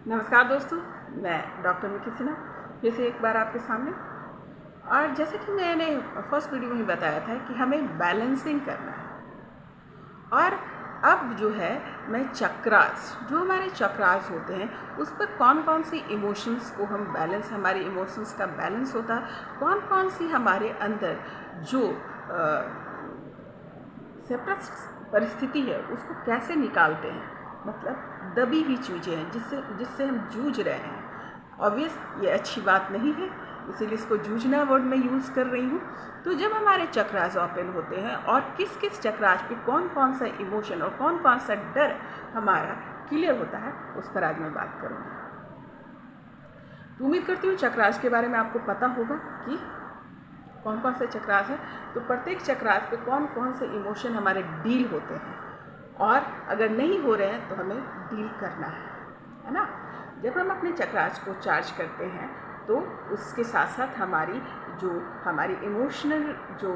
नमस्कार दोस्तों, मैं डॉक्टर मिकी सिन्हा फिर से एक बार आपके सामने। और जैसे कि मैंने फर्स्ट वीडियो में ही बताया था कि हमें बैलेंसिंग करना है। और अब जो है मैं चक्रास, जो हमारे चक्रास होते हैं उस पर कौन कौन सी इमोशंस को हम बैलेंस, हमारे इमोशंस का बैलेंस होता है, कौन कौन सी हमारे अंदर जो सेपरेट परिस्थिति है उसको कैसे निकालते हैं, मतलब दबी हुई चीज़ें हैं जिससे हम जूझ रहे हैं। ऑब्वियस ये अच्छी बात नहीं है, इसीलिए इसको जूझना वर्ड में यूज़ कर रही हूँ। तो जब हमारे चक्रास ओपन होते हैं और किस किस चक्रास पे कौन कौन सा इमोशन और कौन कौन सा डर हमारा क्लियर होता है, उस पर आज मैं बात करूँगी। तो उम्मीद करती हूँ चक्रास के बारे में आपको पता होगा कि कौन कौन से चक्रास हैं। तो प्रत्येक चक्रास पे कौन कौन से इमोशन हमारे डील होते हैं, और अगर नहीं हो रहे हैं तो हमें डील करना है ना। जब हम अपने चक्रास को चार्ज करते हैं तो उसके साथ साथ हमारी इमोशनल जो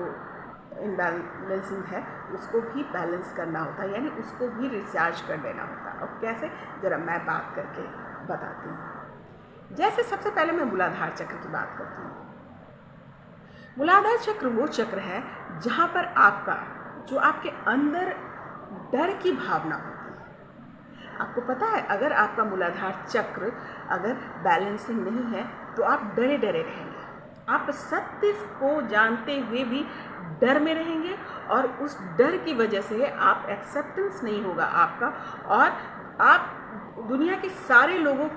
इम्बैलेंसिंग है उसको भी बैलेंस करना होता है, यानी उसको भी रिचार्ज कर देना होता है। और कैसे, ज़रा मैं बात करके बताती हूँ। जैसे सबसे पहले मैं मूलाधार चक्र की बात करती हूँ। मूलाधार चक्र वो चक्र है जहाँ पर जो आपके अंदर डर की भावना होती है। आपको पता है, अगर आपका मूलाधार चक्र अगर बैलेंसिंग नहीं है तो आप डरे डरे रहेंगे। आप सत्य को जानते हुए भी डर में रहेंगे, और उस डर की वजह से आप एक्सेप्टेंस नहीं होगा आपका, और आप दुनिया के सारे लोगों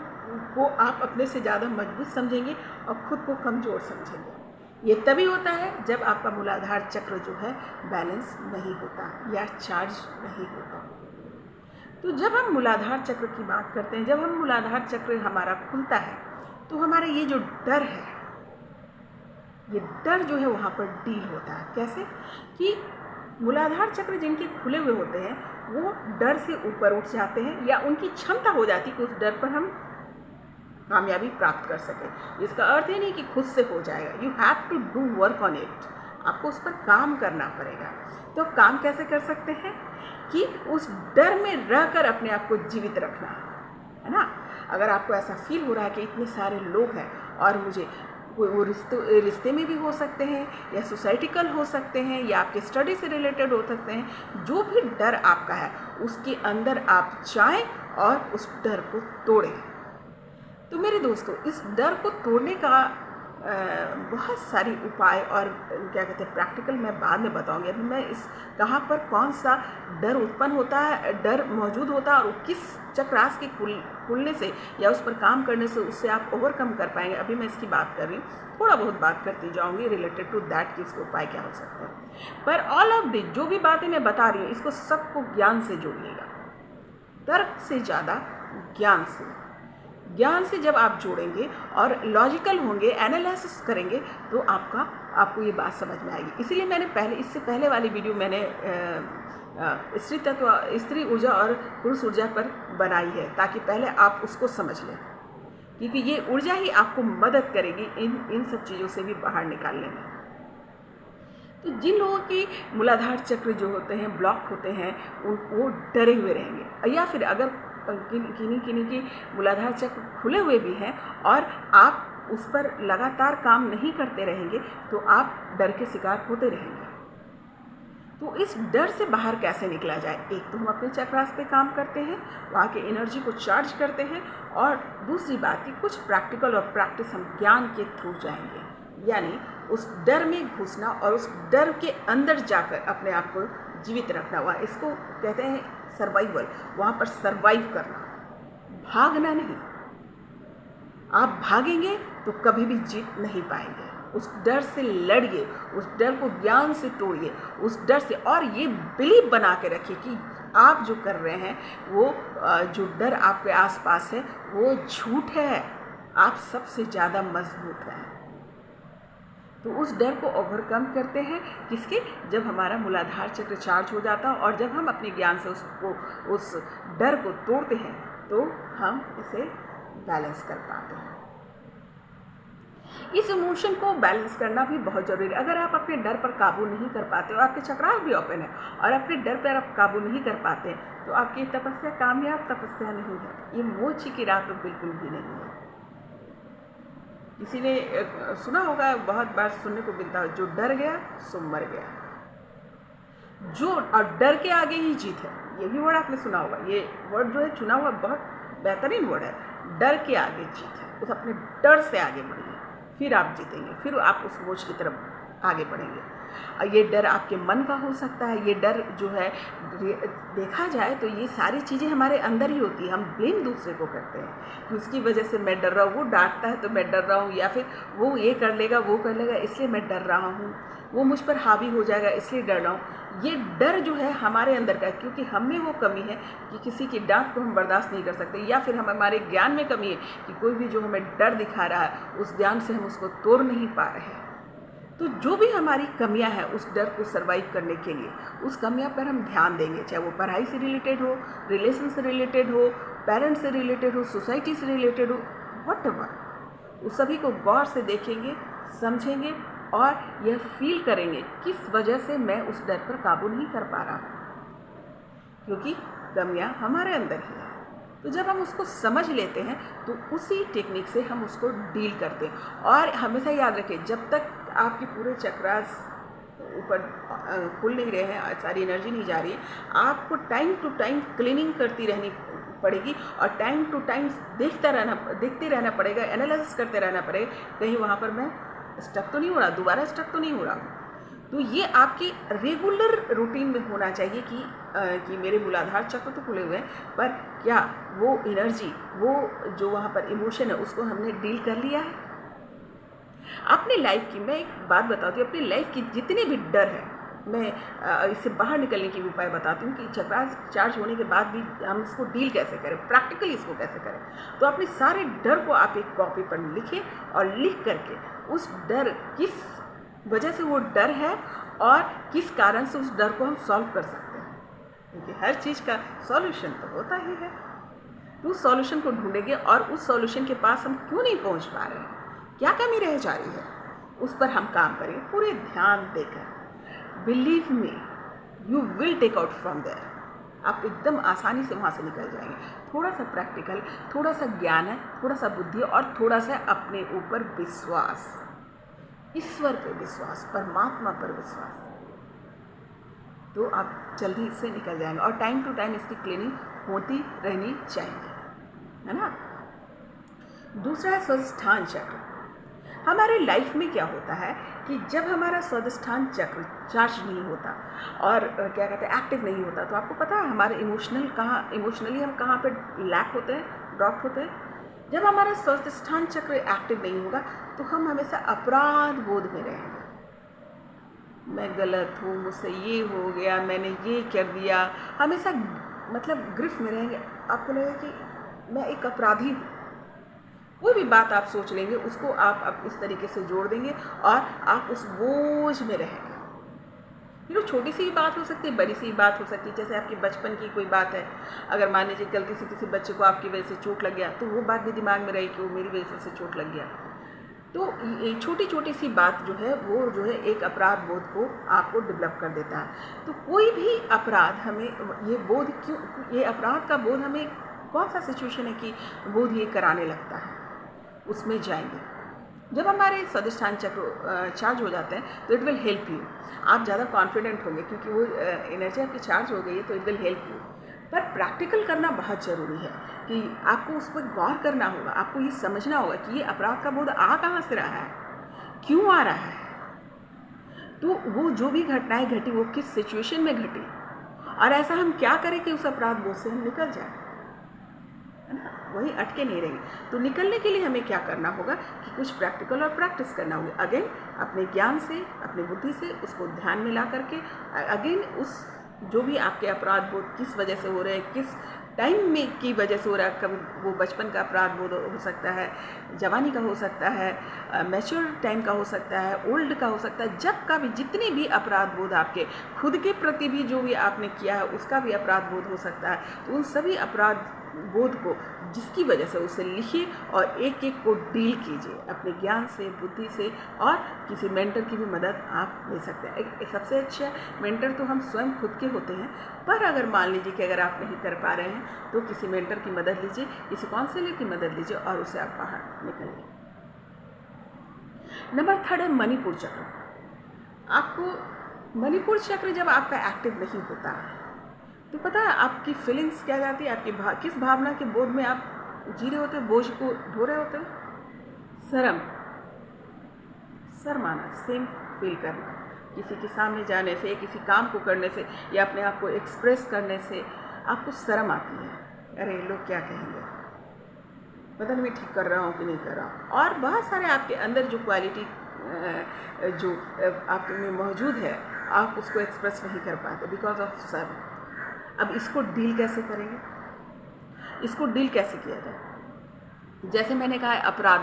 को आप अपने से ज़्यादा मजबूत समझेंगे और खुद को कमज़ोर समझेंगे। ये तभी होता है जब आपका मूलाधार चक्र जो है बैलेंस नहीं होता या चार्ज नहीं होता। तो जब हम मूलाधार चक्र की बात करते हैं, जब हम मूलाधार चक्र हमारा खुलता है तो हमारा ये जो डर है, ये डर जो है वहाँ पर डील होता है। कैसे कि मूलाधार चक्र जिनके खुले हुए होते हैं वो डर से ऊपर उठ जाते हैं, या उनकी क्षमता हो जाती है कि उस डर पर हम कामयाबी प्राप्त कर सके। इसका अर्थ ही नहीं कि खुद से हो जाएगा, you have to do work on it, आपको उस पर काम करना पड़ेगा। तो काम कैसे कर सकते हैं कि उस डर में रहकर अपने आप को जीवित रखना है ना। अगर आपको ऐसा फील हो रहा है कि इतने सारे लोग हैं और मुझे वो रिश्ते में भी हो सकते हैं, या सोसाइटिकल हो सकते हैं, या आपके स्टडी से रिलेटेड हो सकते हैं, जो भी डर आपका है उसके अंदर आप जाएं और उस डर को तोड़ें। तो मेरे दोस्तों, इस डर को तोड़ने का बहुत सारी उपाय और क्या कहते हैं प्रैक्टिकल मैं बाद में बताऊंगी। अभी मैं इस कहाँ पर कौन सा डर उत्पन्न होता है, डर मौजूद होता है, और किस चक्रास के खुलने से या उस पर काम करने से उससे आप ओवरकम कर पाएंगे, अभी मैं इसकी बात कर रही हूँ। थोड़ा बहुत बात करती जाऊँगी रिलेटेड टू दैट कि इसके उपाय क्या हो सकते हैं। पर ऑल ऑफ दिस जो भी बातें मैं बता रही हूँ इसको सबको ज्ञान से जोड़िएगा, तर्क से ज़्यादा ज्ञान से जब आप जोड़ेंगे और लॉजिकल होंगे, एनालिसिस करेंगे, तो आपको ये बात समझ में आएगी। इसीलिए मैंने इससे पहले वाली वीडियो मैंने स्त्री ऊर्जा और पुरुष ऊर्जा पर बनाई है, ताकि पहले आप उसको समझ लें, क्योंकि ये ऊर्जा ही आपको मदद करेगी इन सब चीज़ों से भी बाहर निकालने में। तो जिन लोगों की मूलाधार चक्र जो होते हैं ब्लॉक होते हैं, वो डरे हुए रहेंगे, या फिर अगर किन्हीं की मूलाधार चक्र खुले हुए भी हैं और आप उस पर लगातार काम नहीं करते रहेंगे तो आप डर के शिकार होते रहेंगे। तो इस डर से बाहर कैसे निकला जाए? एक तो हम अपने चक्रास पे काम करते हैं, वहाँ की एनर्जी को चार्ज करते हैं, और दूसरी बात कि कुछ प्रैक्टिकल और प्रैक्टिस हम ज्ञान के थ्रू जाएंगे, यानी उस डर में घुसना और उस डर के अंदर जाकर अपने आप को जीवित रखना। हुआ इसको कहते हैं सर्वाइवल, वहाँ पर सर्वाइव करना, भागना नहीं। आप भागेंगे तो कभी भी जीत नहीं पाएंगे। उस डर से लड़िए, उस डर को ज्ञान से तोड़िए, उस डर से, और ये बिलीव बना के रखिए कि आप जो कर रहे हैं वो जो डर आपके आसपास है वो झूठ है, आप सबसे ज़्यादा मजबूत हैं। तो उस डर को ओवरकम करते हैं किसके? जब हमारा मूलाधार चक्र चार्ज हो जाता है, और जब हम अपने ज्ञान से उस डर को तोड़ते हैं तो हम इसे बैलेंस कर पाते हैं। इस इमोशन को बैलेंस करना भी बहुत ज़रूरी है। अगर आप अपने डर पर काबू नहीं कर पाते हो, आपके चक्रास भी ओपन है और अपने डर पर आप काबू नहीं कर पाते, तो आपकी तपस्या कामयाब तपस्या नहीं है, ये मोक्ष की राह तो बिल्कुल भी नहीं है। किसी ने सुना होगा, बहुत बार सुनने को मिलता है, जो डर गया सो मर गया। जो और डर के आगे ही जीत है, ये भी वर्ड आपने सुना होगा। ये वर्ड जो है चुना हुआ बहुत बेहतरीन वर्ड है, डर के आगे जीत है। उस अपने डर से आगे बढ़िए, फिर आप जीतेंगे, फिर आप उस मोक्ष की तरफ आगे बढ़ेंगे। और ये डर आपके मन का हो सकता है। ये डर जो है, देखा जाए तो ये सारी चीज़ें हमारे अंदर ही होती है। हम ब्लेम दूसरे को करते हैं कि उसकी वजह से मैं डर रहा हूँ, वो डांटता है तो मैं डर रहा हूँ, या फिर वो ये कर लेगा वो कर लेगा इसलिए मैं डर रहा हूँ, वो मुझ पर हावी हो जाएगा इसलिए डर रहा हूँ। ये डर जो है हमारे अंदर का है, क्योंकि हम में वो कमी है कि किसी की डांट को हम बर्दाश्त नहीं कर सकते, या फिर हमारे ज्ञान में कमी है कि कोई भी जो हमें डर दिखा रहा है उस ज्ञान से हम उसको तोड़ नहीं पा रहे हैं। तो जो भी हमारी कमियां हैं उस डर को सर्वाइव करने के लिए, उस कमियां पर हम ध्यान देंगे, चाहे वो पढ़ाई से रिलेटेड हो, रिलेशन से रिलेटेड हो, पेरेंट्स से रिलेटेड हो, सोसाइटी से रिलेटेड हो, व्हाटएवर, उस सभी को गौर से देखेंगे, समझेंगे और यह फील करेंगे किस वजह से मैं उस डर पर काबू नहीं कर पा रहा हूँ, क्योंकि कमियां हमारे अंदर ही है। तो जब हम उसको समझ लेते हैं तो उसी टेक्निक से हम उसको डील करते हैं। और हमेशा याद रखें, जब तक आपके पूरे चक्रास ऊपर खुल नहीं रहे हैं, सारी एनर्जी नहीं जा रही है, आपको टाइम टू टाइम क्लीनिंग करती रहनी पड़ेगी और टाइम टू टाइम देखते रहना पड़ेगा, एनालिसिस करते रहना पड़ेगा, कहीं वहाँ पर मैं स्टक तो नहीं हो रहा, दोबारा स्टक तो नहीं हो रहा। तो ये आपकी रेगुलर रूटीन में होना चाहिए कि मेरे मूलाधार चक्र तो खुले हुए हैं, पर क्या वो एनर्जी, वो जो वहाँ पर इमोशन है उसको हमने डील कर लिया है। अपनी लाइफ की, मैं एक बात बताती हूँ, अपनी लाइफ की जितने भी डर है, मैं इससे बाहर निकलने की उपाय बताती हूँ कि चक्रास चार्ज होने के बाद भी हम इसको डील कैसे करें, प्रैक्टिकली इसको कैसे करें। तो अपने सारे डर को आप एक कॉपी पर लिखें और लिख करके उस डर, किस वजह से वो डर है और किस कारण से उस डर को हम सॉल्व कर सकते हैं, क्योंकि हर चीज़ का सॉल्यूशन तो होता ही है। तो उस सॉल्यूशन को ढूंढेंगे और उस सॉल्यूशन के पास हम क्यों नहीं पहुंच पा रहे हैं, क्या कमी रह जा रही है, उस पर हम काम करेंगे पूरे ध्यान देकर। Believe me, you will take out from there. आप एकदम आसानी से वहाँ से निकल जाएंगे। थोड़ा सा प्रैक्टिकल, थोड़ा सा ज्ञान है, थोड़ा सा बुद्धि और थोड़ा सा अपने ऊपर विश्वास, ईश्वर पर विश्वास, परमात्मा पर विश्वास, तो आप जल्दी इससे निकल जाएंगे। और टाइम टू टाइम इसकी क्लीनिंग होती रहनी चाहिए, है ना। दूसरा है स्वाधिष्ठान चक्र। हमारे लाइफ में क्या होता है कि जब हमारा स्वाधिष्ठान चक्र चार्ज नहीं होता और क्या कहते हैं एक्टिव नहीं होता, तो आपको पता है हमारे इमोशनली हम कहाँ पे लैक होते हैं, ड्रॉप होते हैं। जब हमारा स्वाधिष्ठान चक्र एक्टिव नहीं होगा तो हम हमेशा अपराध बोध में रहेंगे। मैं गलत हूँ, मुझसे ये हो गया, मैंने ये कर दिया, हमेशा मतलब गिरफ्त में रहेंगे। आपको लगेगा कि मैं एक अपराधी हूँ। कोई भी बात आप सोच लेंगे उसको आप इस तरीके से जोड़ देंगे और आप उस बोझ में रहेंगे। फिर वो छोटी सी बात हो सकती है, बड़ी सी बात हो सकती है। जैसे आपके बचपन की कोई बात है, अगर मान लीजिए गलती से किसी बच्चे को आपकी वजह से चोट लग गया, तो वो बात भी दिमाग में रही कि वो मेरी वजह से चोट लग गया। तो ये छोटी छोटी सी बात जो है वो जो है एक अपराध बोध को आपको डेवलप कर देता है। तो कोई भी अपराध हमें ये बोध क्यों, ये अपराध का बोध हमें कौन सा सिचुएशन है कि बोध ये कराने लगता है, उसमें जाएंगे। जब हमारे स्वाधिष्ठान चक्र चार्ज हो जाते हैं तो इट विल हेल्प यू। आप ज़्यादा कॉन्फिडेंट होंगे क्योंकि वो एनर्जी आपकी चार्ज हो गई है, तो इट विल हेल्प यू। पर प्रैक्टिकल करना बहुत ज़रूरी है कि आपको उस पर गौर करना होगा। आपको ये समझना होगा कि ये अपराध का बोध आ कहाँ से रहा है, क्यों आ रहा है, तो वो जो भी घटनाएं घटी वो किस सिचुएशन में घटी, और ऐसा हम क्या करें कि उस अपराध बोध से हम निकल जाएं, है ना, वही अटके नहीं रहेंगे। तो निकलने के लिए हमें क्या करना होगा कि कुछ प्रैक्टिकल और प्रैक्टिस करना होगा। अगेन अपने ज्ञान से, अपनी बुद्धि से उसको ध्यान में ला करके अगेन उस जो भी आपके अपराध बोध किस वजह से हो रहे हैं, किस टाइम में की वजह से हो रहा है, कभी वो बचपन का अपराध बोध हो सकता है, जवानी का हो सकता है, मैच्योर टाइम का हो सकता है, ओल्ड का हो सकता है, जब का भी जितने भी अपराध बोध आपके खुद के प्रति भी जो भी आपने किया है उसका भी अपराध बोध हो सकता है। तो उन सभी अपराध बोध को, जिसकी वजह से उसे लिखिए और एक एक को डील कीजिए अपने ज्ञान से, बुद्धि से, और किसी मेंटर की भी मदद आप ले सकते हैं। एक सबसे अच्छा मेंटर तो हम स्वयं खुद के होते हैं, पर अगर मान लीजिए कि अगर आप नहीं कर पा रहे हैं तो किसी मेंटर की मदद लीजिए, किसी काउंसलर की मदद लीजिए और उससे आप बाहर निकलिए। नंबर 3 है मणिपुर चक्र। आपको मणिपुर चक्र जब आपका एक्टिव नहीं होता है तो पता है आपकी फीलिंग्स क्या जाती है, आपकी किस भावना के बोध में आप जी रहे होते हो, बोझ को ढो रहे होते हो। शर्माना, सेम फील करना, किसी के सामने जाने से, किसी काम को करने से या अपने आप को एक्सप्रेस करने से आपको शर्म आती है। अरे लोग क्या कहेंगे, पता नहीं मैं ठीक कर रहा हूँ कि नहीं कर रहा हूँ। और बहुत सारे आपके अंदर जो क्वालिटी जो आपके में मौजूद है, आप उसको एक्सप्रेस नहीं कर पाते बिकॉज ऑफ शर्म। अब इसको डील कैसे करेंगे, इसको डील कैसे किया जाए? जैसे मैंने कहा है अपराध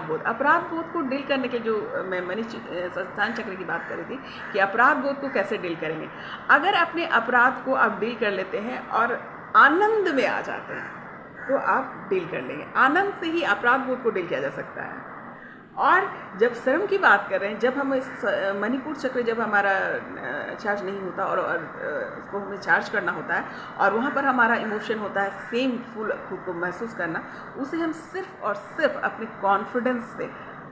बोध को डील करने के जो मैं संस्थान चक्र की बात कर रही थी कि अपराध बोध को कैसे डील करेंगे। अगर अपने अपराध को आप डील कर लेते हैं और आनंद में आ जाते हैं तो आप डील कर लेंगे। आनंद से ही अपराध बोध को डील किया जा सकता है। और जब शर्म की बात कर रहे हैं, जब हम इस मणिपुर चक्र जब हमारा चार्ज नहीं होता और उसको हमें चार्ज करना होता है और वहाँ पर हमारा इमोशन होता है सेम फुल खुद को महसूस करना, उसे हम सिर्फ और सिर्फ अपने कॉन्फिडेंस से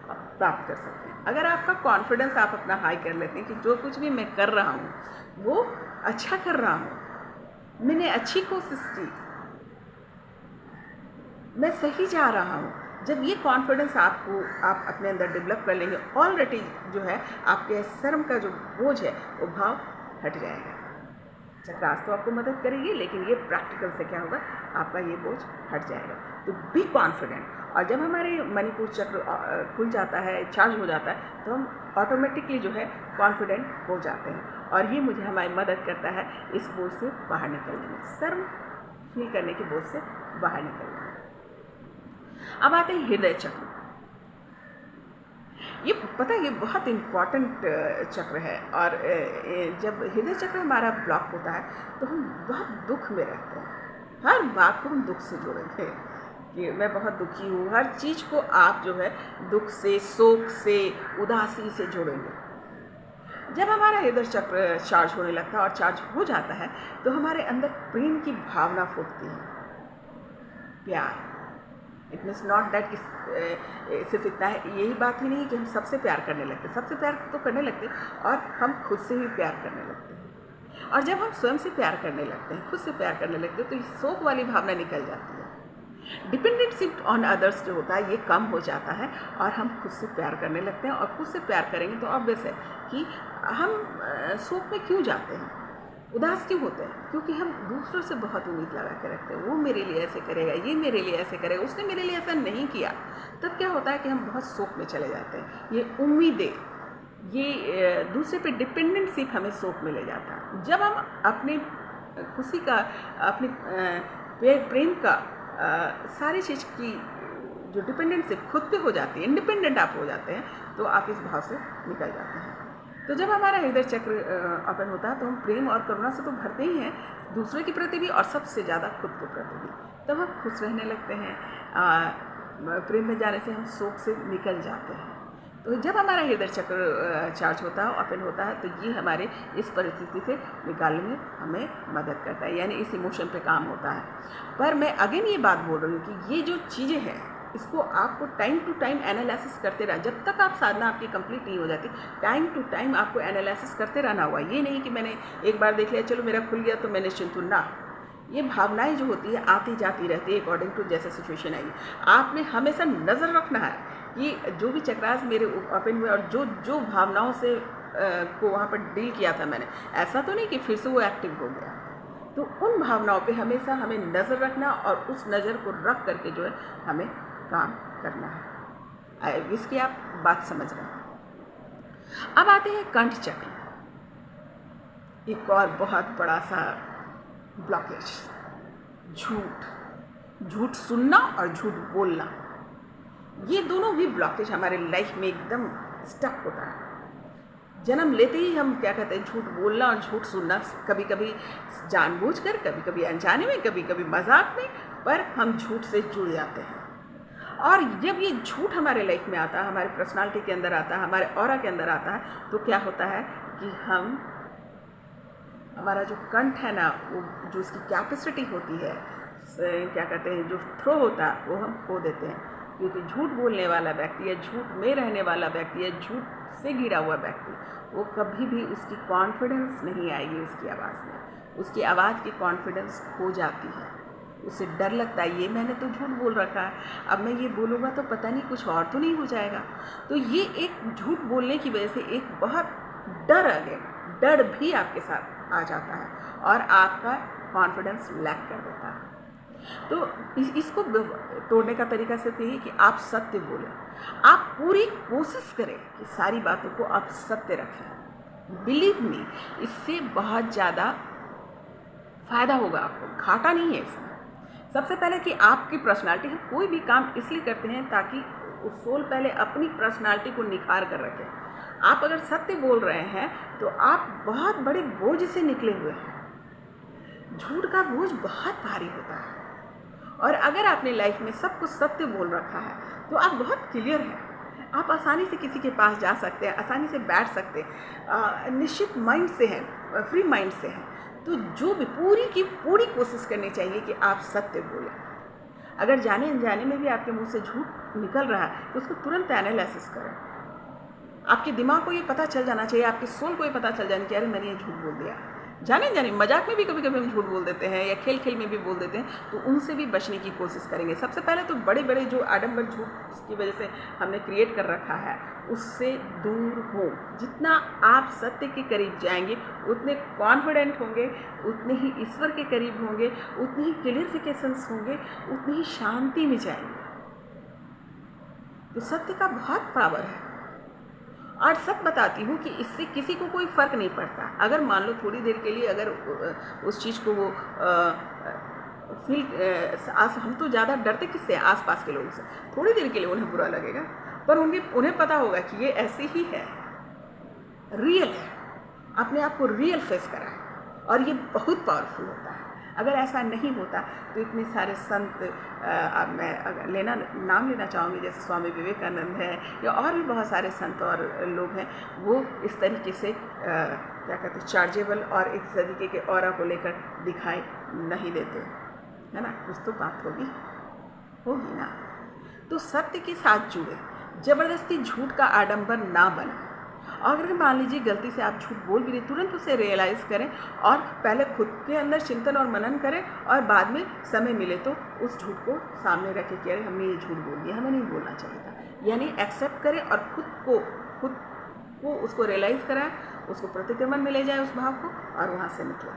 प्राप्त कर सकते हैं। अगर आपका कॉन्फिडेंस आप अपना हाई कर लेते हैं कि जो कुछ भी मैं कर रहा हूँ वो अच्छा कर रहा हूँ, मैंने अच्छी कोशिश की, मैं सही जा रहा हूँ, जब ये कॉन्फिडेंस आप अपने अंदर डेवलप कर लेंगे, ऑलरेडी जो है आपके शर्म का जो बोझ है वो भाव हट जाएगा। चक्रास तो आपको मदद करेगी, लेकिन ये प्रैक्टिकल से क्या होगा, आपका ये बोझ हट जाएगा। तो बी कॉन्फिडेंट। और जब हमारे मणिपुर चक्र खुल जाता है, चार्ज हो जाता है, तो हम ऑटोमेटिकली जो है कॉन्फिडेंट हो जाते हैं और ये मुझे हमारी मदद करता है इस बोझ से बाहर निकलने में, शर्म फील करने के बोझ से बाहर निकलने में। अब आते हैं हृदय चक्र। ये पता है ये बहुत इम्पॉर्टेंट चक्र है और जब हृदय चक्र हमारा ब्लॉक होता है तो हम बहुत दुख में रहते हैं। हर बात को हम दुख से जोड़ेंगे कि मैं बहुत दुखी हूँ, हर चीज़ को आप जो है दुख से, शोक से, उदासी से जोड़ेंगे। जब हमारा हृदय चक्र चार्ज होने लगता है और चार्ज हो जाता है तो हमारे अंदर प्रेम की भावना फूटती है, प्यार। इट मीन्स नॉट दैट कि सिर्फ इतना है, यही बात ही नहीं कि हम सबसे प्यार करने लगते, सबसे प्यार तो करने लगते और हम खुद से भी प्यार करने लगते हैं। और जब हम स्वयं से प्यार करने लगते हैं, खुद से प्यार करने लगते हैं, तो ये शोक वाली भावना निकल जाती है। डिपेंडेंसी ऑन अदर्स जो होता है ये कम हो जाता है और हम खुद से प्यार करने लगते हैं। और खुद से प्यार करेंगे तो ऑब्वियस है कि हम शोक में क्यों जाते हैं, उदास क्यों होते हैं, क्योंकि हम दूसरों से बहुत उम्मीद लगा के रखते हैं। वो मेरे लिए ऐसे करेगा, ये मेरे लिए ऐसे करेगा, उसने मेरे लिए ऐसा नहीं किया। तब क्या होता है कि हम बहुत शोक में चले जाते हैं। ये उम्मीदें, ये दूसरे पे डिपेंडेंटशिप हमें शोक में ले जाता है। जब हम अपने खुशी का, अपने प्रेम का, सारी चीज़ की जो डिपेंडेंटशिप खुद पे हो जाती है, इंडिपेंडेंट आप हो जाते हैं, तो आप इस भाव से निकल जाते हैं। तो जब हमारा हृदय चक्र ओपन होता है तो हम प्रेम और करुणा से तो भरते ही हैं, दूसरे के प्रति भी और सबसे ज़्यादा खुद के प्रति भी। तब हम खुश रहने लगते हैं। प्रेम में जाने से हम शोक से निकल जाते हैं। तो जब हमारा हृदय चक्र चार्ज होता है, ओपन होता है, तो ये हमारे इस परिस्थिति से निकालने में हमें मदद करता है, यानी इस इमोशन पे काम होता है। पर मैं अगेन ये बात बोल रही हूँ कि ये जो चीज़ें हैं इसको आपको टाइम टू टाइम एनालिसिस करते रहना। जब तक आप साधना आपकी कंप्लीट नहीं हो जाती, टाइम टू टाइम आपको एनालिसिस करते रहना होगा। ये नहीं कि मैंने एक बार देख लिया, चलो मेरा खुल गया तो मैं निश्चिंत हूँ, ना। ये भावनाएं जो होती है आती जाती रहती है अकॉर्डिंग टू जैसे सिचुएशन आएगी। आपने हमेशा नज़र रखना है कि जो भी चक्रास मेरे ओपन हुए और जो भावनाओं से को वहाँ पर डील किया था मैंने, ऐसा तो नहीं कि फिर से वो एक्टिव हो गया। तो उन भावनाओं पे हमेशा हमें नज़र रखना और उस नज़र को रख करके जो है हमें काम करना है। इसकी आप बात समझ रहे हैं। अब आते हैं कंठ चक्र, एक और बहुत बड़ा सा ब्लॉकेज। झूठ सुनना और झूठ बोलना, ये दोनों भी ब्लॉकेज हमारे लाइफ में एकदम स्टक होता है। जन्म लेते ही हम क्या कहते हैं, झूठ बोलना और झूठ सुनना, कभी कभी जानबूझकर, कभी कभी अनजाने में, कभी कभी मजाक में, पर हम झूठ से जुड़ जाते हैं। और जब ये झूठ हमारे लाइफ में आता है, हमारे पर्सनालिटी के अंदर आता है, हमारे ऑरा के अंदर आता है, तो क्या होता है कि हमारा जो कंठ है ना, वो जो उसकी कैपेसिटी होती है, क्या कहते हैं, जो थ्रो होता है, वो हम खो देते हैं। क्योंकि झूठ बोलने वाला व्यक्ति या झूठ में रहने वाला व्यक्ति या झूठ से घिरा हुआ व्यक्ति, वो कभी भी उसकी कॉन्फिडेंस नहीं आएगी उसकी आवाज़ में। उसकी आवाज़ की कॉन्फिडेंस खो जाती है, उसे डर लगता है, ये मैंने तो झूठ बोल रखा है, अब मैं ये बोलूँगा तो पता नहीं कुछ और तो नहीं हो जाएगा। तो ये एक झूठ बोलने की वजह से एक बहुत डर भी आपके साथ आ जाता है और आपका कॉन्फिडेंस लैक कर देता है। तो इसको तोड़ने का तरीका सिर्फ यही कि आप सत्य बोलें। आप पूरी कोशिश करें कि सारी बातों को आप सत्य रखें। बिलीव मी, इससे बहुत ज़्यादा फ़ायदा होगा आपको, घाटा नहीं है इसमें। सबसे पहले कि आपकी पर्सनालिटी, हम कोई भी काम इसलिए करते हैं ताकि उस सोल पहले अपनी पर्सनालिटी को निखार कर रखें। आप अगर सत्य बोल रहे हैं तो आप बहुत बड़े बोझ से निकले हुए हैं। झूठ का बोझ बहुत भारी होता है, और अगर आपने लाइफ में सब कुछ सत्य बोल रखा है तो आप बहुत क्लियर हैं। आप आसानी से किसी के पास जा सकते हैं, आसानी से बैठ सकते हैं, निश्चित माइंड से हैं, फ्री माइंड से हैं। तो जो भी पूरी की पूरी कोशिश करनी चाहिए कि आप सत्य बोलें। अगर जाने अनजाने में भी आपके मुंह से झूठ निकल रहा है तो उसको तुरंत एनालिसिस करें। आपके दिमाग को ये पता चल जाना चाहिए, आपके सोल को ये पता चल जाना चाहिए, अरे मैंने ये झूठ बोल दिया। जाने मजाक में भी कभी कभी हम झूठ बोल देते हैं या खेल खेल में भी बोल देते हैं, तो उनसे भी बचने की कोशिश करेंगे। सबसे पहले तो बड़े बड़े जो आडंबर झूठ की वजह से हमने क्रिएट कर रखा है उससे दूर हो। जितना आप सत्य के करीब जाएंगे उतने कॉन्फिडेंट होंगे, उतने ही ईश्वर के करीब होंगे, उतनी ही क्लियरिफिकेशंस होंगे, उतनी ही शांति में जाएंगे। तो सत्य का बहुत पावर है। और सच बताती हूँ कि इससे किसी को कोई फ़र्क नहीं पड़ता। अगर मान लो थोड़ी देर के लिए अगर उस चीज़ को वो हम तो ज़्यादा डरते किससे, आसपास के लोगों से। थोड़ी देर के लिए उन्हें बुरा लगेगा, पर उन्हें पता होगा कि ये ऐसी ही है, रियल है, अपने आप को रियल फेस करा है, और ये बहुत पावरफुल होता है। अगर ऐसा नहीं होता तो इतने सारे संत, मैं अगर नाम लेना चाहूँगी, जैसे स्वामी विवेकानंद है या और भी बहुत सारे संत और लोग हैं, वो इस तरीके से क्या कहते हैं, चार्जेबल और इस तरीके के ऑरा को लेकर दिखाई नहीं देते, है ना। कुछ तो बात होगी ना। तो सत्य के साथ जुड़े, ज़बरदस्ती झूठ का आडंबर ना बने। और अगर मान लीजिए गलती से आप झूठ बोल भी रहे, तुरंत उसे रियलाइज़ करें और पहले खुद के अंदर चिंतन और मनन करें, और बाद में समय मिले तो उस झूठ को सामने रखें कि अरे हमने ये झूठ बोल दिया, हमें नहीं बोलना चाहिए था। यानी एक्सेप्ट करें और खुद को उसको रियलाइज़ कराएं, उसको प्रतिक्रमण में ले जाए उस भाव को, और वहाँ से निकलें।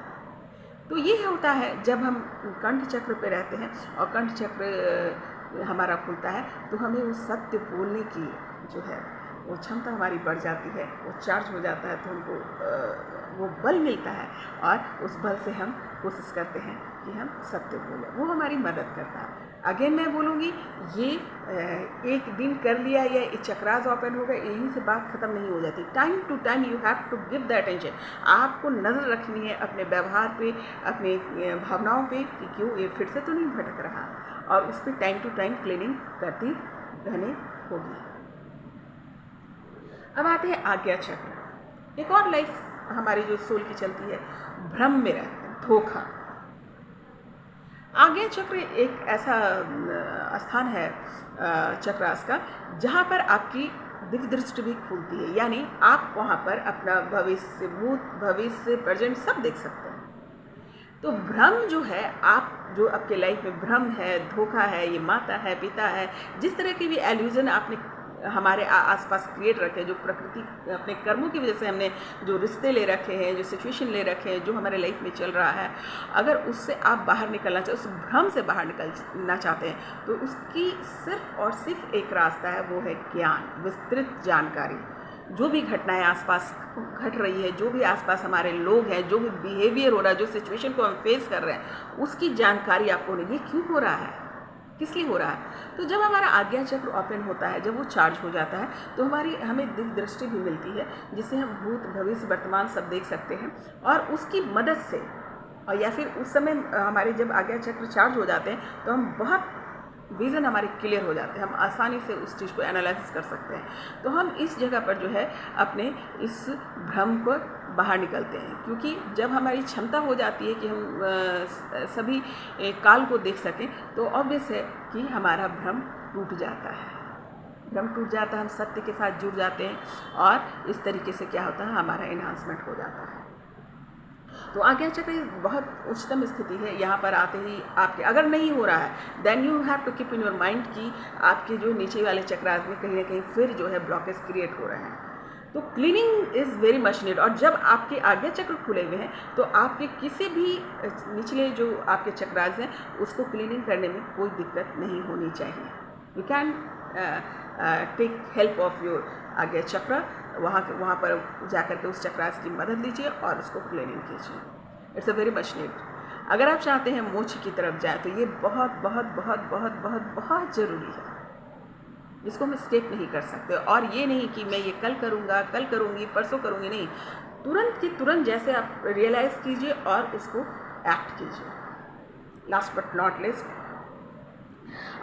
तो ये होता है जब हम कंठ चक्र पे रहते हैं और कंठ चक्र हमारा खुलता है, तो हमें उस सत्य बोलने की जो है वो क्षमता हमारी बढ़ जाती है, वो चार्ज हो जाता है, तो हमको वो बल मिलता है, और उस बल से हम कोशिश करते हैं कि हम सत्य बोलें। वो हमारी मदद करता है। अगेन मैं बोलूँगी, ये एक दिन कर लिया या चक्रास ओपन हो गया, यहीं से बात ख़त्म नहीं हो जाती। Time to time you have to give the attention. आपको नज़र रखनी है अपने व्यवहार पे, अपनी भावनाओं पे कि क्यों ये फिर से तो नहीं भटक रहा, और उस पर टाइम टू टाइम क्लीनिंग करती रहनी होगी। अब आते हैं आज्ञा चक्र। एक और लाइफ हमारी जो सोल की चलती है, भ्रम में रहते हैं, धोखा। आज्ञा चक्र एक ऐसा स्थान है चक्रास का जहाँ पर आपकी दिव्य दृष्टि भी खुलती है, यानी आप वहाँ पर अपना भविष्य, भूत, भविष्य, प्रेजेंट सब देख सकते हैं। तो भ्रम जो है, आप जो आपके लाइफ में भ्रम है, धोखा है, ये माता है, पिता है, जिस तरह की भी एल्यूजन आपने हमारे आसपास क्रिएट रखे, जो प्रकृति अपने कर्मों की वजह से हमने जो रिश्ते ले रखे हैं, जो सिचुएशन ले रखे हैं, जो हमारे लाइफ में चल रहा है, अगर उससे आप बाहर निकलना चाहते, उस भ्रम से बाहर निकलना चाहते हैं, तो उसकी सिर्फ और सिर्फ एक रास्ता है, वो है ज्ञान, विस्तृत जानकारी। जो भी घटनाएं आसपास घट रही है, जो भी आसपास हमारे लोग हैं, जो भी बिहेवियर हो रहा है, जो सिचुएशन को हम फेस कर रहे हैं, उसकी जानकारी आपको होनी, ये क्यों हो रहा है, किस लिए हो रहा है। तो जब हमारा आज्ञा चक्र ओपन होता है, जब वो चार्ज हो जाता है, तो हमें दिव्य दृष्टि भी मिलती है, जिससे हम भूत, भविष्य, वर्तमान सब देख सकते हैं, और उसकी मदद से और या फिर उस समय हमारे जब आज्ञा चक्र चार्ज हो जाते हैं तो हम बहुत विज़न हमारे क्लियर हो जाते हैं, हम आसानी से उस चीज़ को एनालाइसिस कर सकते हैं। तो हम इस जगह पर जो है अपने इस भ्रम को बाहर निकलते हैं, क्योंकि जब हमारी क्षमता हो जाती है कि हम सभी काल को देख सकें तो ऑब्वियस है कि हमारा भ्रम टूट जाता है। भ्रम टूट जाता है, हम सत्य के साथ जुड़ जाते हैं और इस तरीके से क्या होता है, हमारा एनहांसमेंट हो जाता है। तो आज्ञा चक्र बहुत उच्चतम स्थिति है। यहाँ पर आते ही आपके अगर नहीं हो रहा है then you have to keep in your mind कि आपके जो नीचे वाले चक्रास में कहीं ना कहीं फिर जो है ब्लॉकेज क्रिएट हो रहे हैं। तो cleaning is very much need. और जब आपके आज्ञा चक्र खुले हुए हैं तो आपके किसी भी निचले जो आपके चक्रास हैं उसको क्लीनिंग करने में कोई दिक्कत नहीं होनी चाहिए। You can take help of your Ajna chakra, वहाँ पर जाकर के उस चक्रास की मदद लीजिए और उसको क्लीनिंग कीजिए। It's a very much need. अगर आप चाहते हैं मोक्ष की तरफ जाए तो ये बहुत बहुत बहुत बहुत बहुत बहुत ज़रूरी है। इसको हम स्किप नहीं कर सकते। और ये नहीं कि मैं ये कल करूँगा, कल करूँगी, परसों करूँगी, नहीं, तुरंत की तुरंत जैसे आप रियलाइज़ कीजिए और उसको एक्ट कीजिए। लास्ट बट नॉट लिस्ट,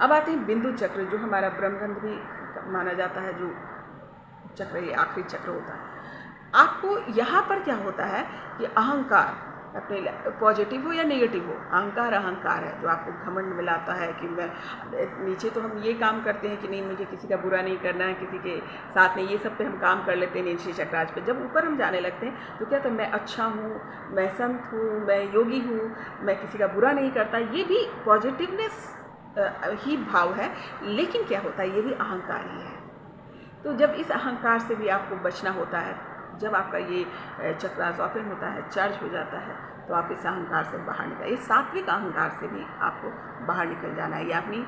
अब आते हैं बिंदु चक्र, जो हमारा ब्रह्मरंध्र भी माना जाता है, जो चक्र ये आखिरी चक्र होता है। आपको यहाँ पर क्या होता है कि अहंकार, अपने पॉजिटिव हो या नेगेटिव हो, अहंकार है जो आपको घमंड में लाता है कि मैं नीचे तो हम ये काम करते हैं कि नहीं मुझे किसी का बुरा नहीं करना है, किसी के साथ में ये सब पे हम काम कर लेते हैं नीचे चक्राज पे। जब ऊपर हम जाने लगते हैं तो क्या तो मैं अच्छा हूँ, मैं संत हूँ, मैं योगी हूँ, मैं किसी का बुरा नहीं करता, ये भी पॉजिटिवनेस ही भाव है, लेकिन क्या होता है ये भी अहंकार ही है। तो जब इस अहंकार से भी आपको बचना होता है, जब आपका ये चक्रास ओपन होता है, चार्ज हो जाता है, तो आप इस अहंकार से बाहर निकल, ये सात्विक अहंकार से भी आपको बाहर निकल जाना है। ये अपनी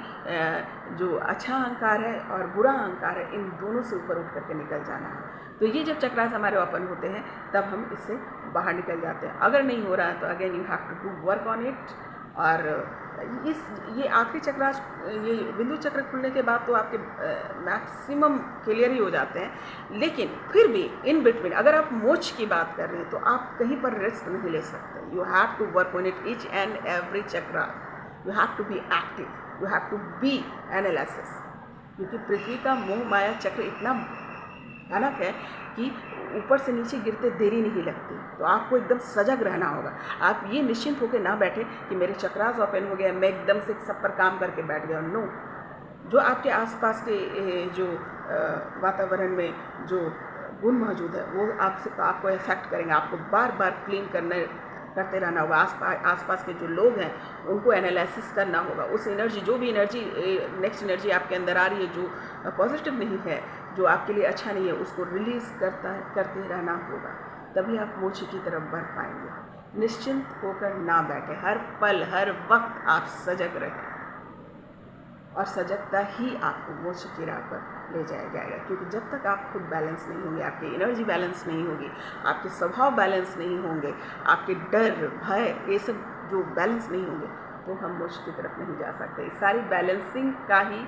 जो अच्छा अहंकार है और बुरा अहंकार है, इन दोनों से ऊपर उठ करके निकल जाना है। तो ये जब चक्रास हमारे ओपन होते हैं तब हम इससे बाहर निकल जाते हैं। अगर नहीं हो रहा है तो again you have to do work on it. और ये आखिरी चक्रास, ये बिंदु चक्र खुलने के बाद तो आपके मैक्सिमम क्लियर ही हो जाते हैं, लेकिन फिर भी इन बिटवीन अगर आप मोक्ष की बात कर रहे हैं तो आप कहीं पर रेस्ट नहीं ले सकते। You have to work on it each and every chakra. You have to be active, you have to be analysis, क्योंकि पृथ्वी का मोह माया चक्र इतना भयानक है कि ऊपर से नीचे गिरते देरी नहीं लगती। तो आपको एकदम सजग रहना होगा। आप ये निश्चिंत होकर ना बैठे कि मेरे चक्रास ओपन हो गया, मैं एकदम से सब पर काम करके बैठ गया। नो, जो आपके आसपास के जो वातावरण में जो गुण मौजूद है वो आपको इफेक्ट करेंगे। आपको बार बार क्लीन करते रहना होगा। आसपास के जो लोग हैं उनको एनालिसिस करना होगा। उस एनर्जी, जो भी एनर्जी नेक्स्ट एनर्जी आपके अंदर आ रही है जो पॉजिटिव नहीं है, जो आपके लिए अच्छा नहीं है, उसको रिलीज़ करते रहना होगा, तभी आप मोक्ष की तरफ बढ़ पाएंगे। निश्चिंत होकर ना बैठे, हर पल हर वक्त आप सजग रहें, और सजगता ही आपको मोक्ष की राह पर ले जाया जाएगा। क्योंकि जब तक आप खुद बैलेंस नहीं होंगे, आपकी एनर्जी बैलेंस नहीं होगी, आपके स्वभाव बैलेंस नहीं होंगे, आपके डर भय ये सब जो बैलेंस नहीं होंगे, तो हम मोक्ष की तरफ नहीं जा सकते। सारी बैलेंसिंग का ही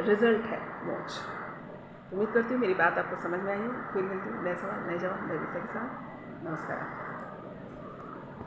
रिजल्ट है मोक्ष। उम्मीद करती हूँ मेरी बात आपको समझ में आई हो। फिर मिलती हूँ नए सवाल नए जवाब नए विषय के साथ। नमस्कार।